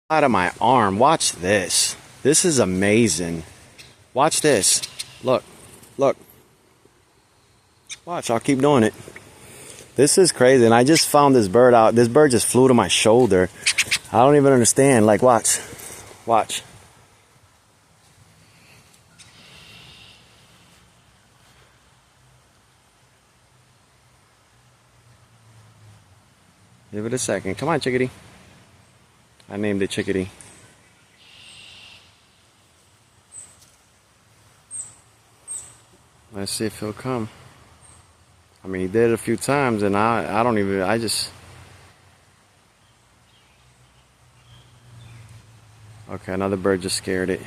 Out of my arm. Watch this. This is amazing. Watch this. Look. Look. Watch. I'll keep doing it. This is crazy. And I just found this bird out. This bird just flew to my shoulder. I don't even understand. Like, watch. Watch. Give it a second. Come on, chickadee. I named it Chickadee. Let's see if he'll come. I mean, he did it a few times, and I don't even, I just... Okay, another bird just scared it.